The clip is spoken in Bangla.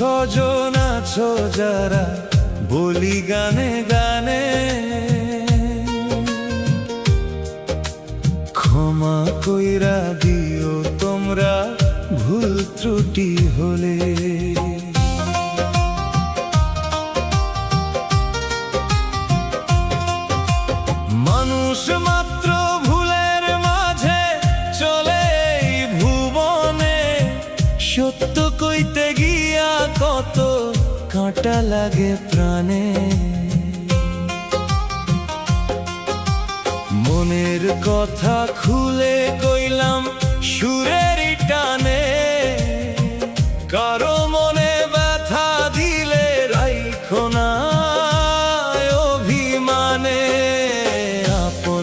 স্বজন আছো যারা বলি গানে গানে, ক্ষমা কইরা দিও তোমরা ভুল ত্রুটি হলে। মানুষ মাত্র ভুলের মাঝে চলে এই ভুবনে, সত্য কইতে গিয়া কত কাঁটা লাগে প্রাণে। মনের কথা খুলে কইলাম সুরে